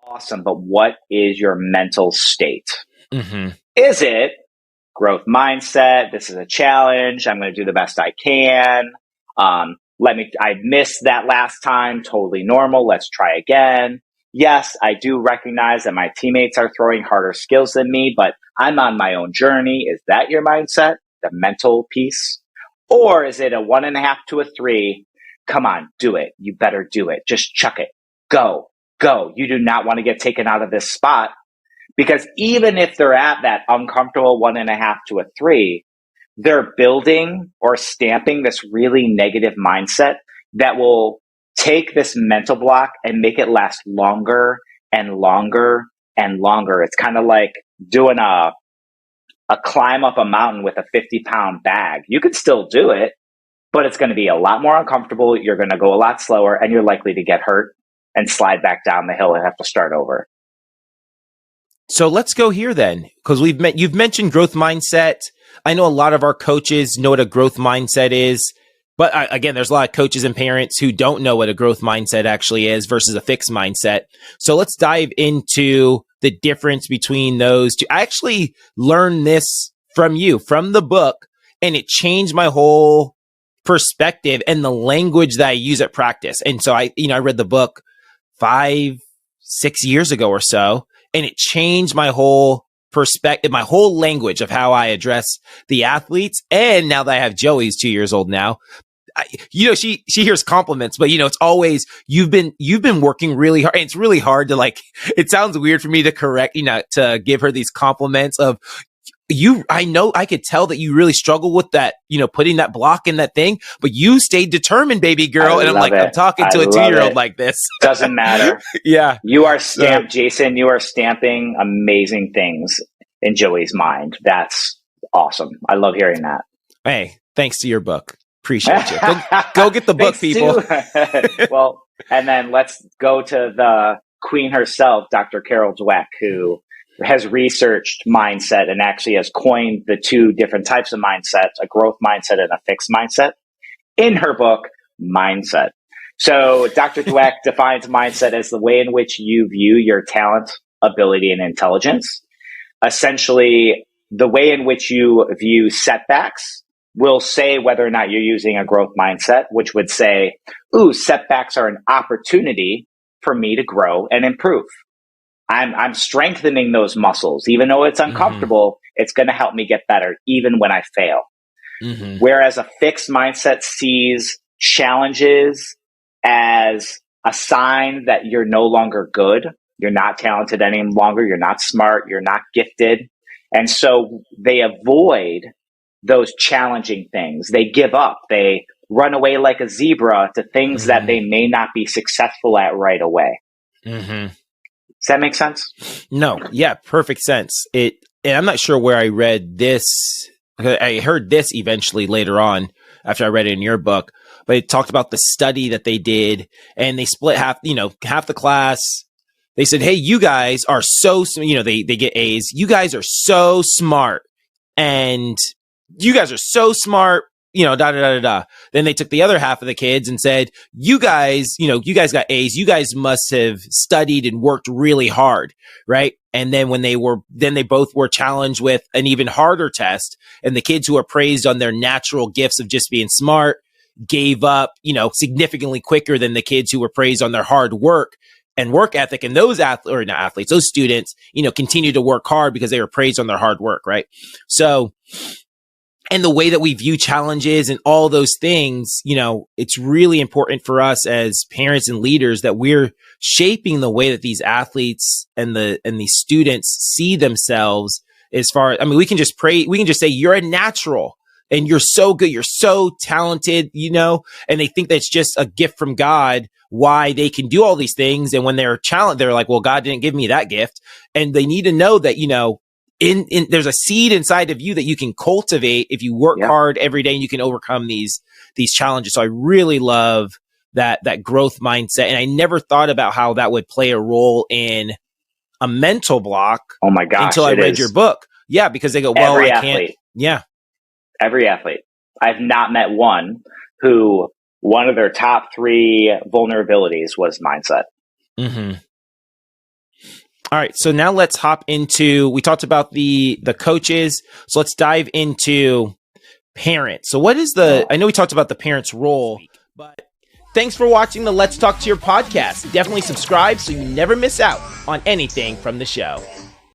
Awesome. But what is your mental state? Mm-hmm. Is it growth mindset? This is a challenge. I'm going to do the best I can. I missed that last time. Totally normal. Let's try again. Yes, I do recognize that my teammates are throwing harder skills than me, but I'm on my own journey. Is that your mindset? The mental piece? Or is it a 1.5 to a 3? Come on, do it. You better do it. Just chuck it. Go. You do not want to get taken out of this spot, because even if they're at that uncomfortable 1.5 to a 3, they're building or stamping this really negative mindset that will take this mental block and make it last longer and longer and longer. It's kind of like doing a climb up a mountain with a 50-pound bag. You can still do it, but it's going to be a lot more uncomfortable. You're going to go a lot slower, and you're likely to get hurt and slide back down the hill and have to start over. So let's go here then, because you've mentioned growth mindset. I know a lot of our coaches know what a growth mindset is, but again, there's a lot of coaches and parents who don't know what a growth mindset actually is versus a fixed mindset. So let's dive into the difference between those two. I actually learned this from you, from the book, and it changed my whole perspective and the language that I use at practice. And so I read the book 5-6 years ago or so, and it changed my whole perspective, my whole language of how I address the athletes. And now that I have Joey, who's 2 years old now, she hears compliments, but it's always, you've been working really hard. And it's really hard to it sounds weird for me to correct, to give her these compliments of, I know I could tell that you really struggle with that, putting that block in that thing, but you stayed determined, baby girl. And I'm like, I'm talking to a 2-year-old like this. Doesn't matter. Yeah. You are stamped, Jason. You are stamping amazing things in Joey's mind. That's awesome. I love hearing that. Hey, thanks to your book. Appreciate you. Go get the book, people. Well, and then let's go to the queen herself, Dr. Carol Dweck, who has researched mindset and actually has coined the two different types of mindsets, a growth mindset and a fixed mindset, in her book, Mindset. So Dr. Dweck defines mindset as the way in which you view your talent, ability, and intelligence. Essentially, the way in which you view setbacks will say whether or not you're using a growth mindset, which would say, ooh, setbacks are an opportunity for me to grow and improve. I'm strengthening those muscles. Even though it's uncomfortable, it's going to help me get better even when I fail. Mm-hmm. Whereas a fixed mindset sees challenges as a sign that you're no longer good. You're not talented any longer. You're not smart. You're not gifted. And so they avoid those challenging things. They give up. They run away like a zebra to things that they may not be successful at right away. Mm-hmm. Does that make sense? No. Yeah, perfect sense. And I'm not sure where I read this. I heard this eventually later on after I read it in your book, but it talked about the study that they did, and they split half the class. They said, hey, you guys are so, they get A's. You guys are so smart, and you guys are so smart, da, da, da, da, da. Then they took the other half of the kids and said, you guys got A's. You guys must have studied and worked really hard, right? And then they both were challenged with an even harder test. And the kids who are praised on their natural gifts of just being smart gave up, significantly quicker than the kids who were praised on their hard work and work ethic. And those those students, continued to work hard because they were praised on their hard work, right? So, and the way that we view challenges and all those things, it's really important for us as parents and leaders that we're shaping the way that these athletes and these students see themselves. As far, we can just say you're a natural and you're so good, you're so talented, and they think that's just a gift from God, why they can do all these things. And when they're challenged, they're like, well, God didn't give me that gift. And they need to know that, there's a seed inside of you that you can cultivate if you work hard every day, and you can overcome these challenges. So I really love that growth mindset. And I never thought about how that would play a role in a mental block. Oh my gosh. Until I read your book. Yeah. Because they go, well, I can't. Yeah. Every athlete. I've not met one who one of their top 3 vulnerabilities was mindset. Mm-hmm. All right. So now let's hop into, we talked about the coaches. So let's dive into parents. So what is I know we talked about the parents' role, but thanks for watching the Let's Talk to Your podcast. Definitely subscribe so you never miss out on anything from the show.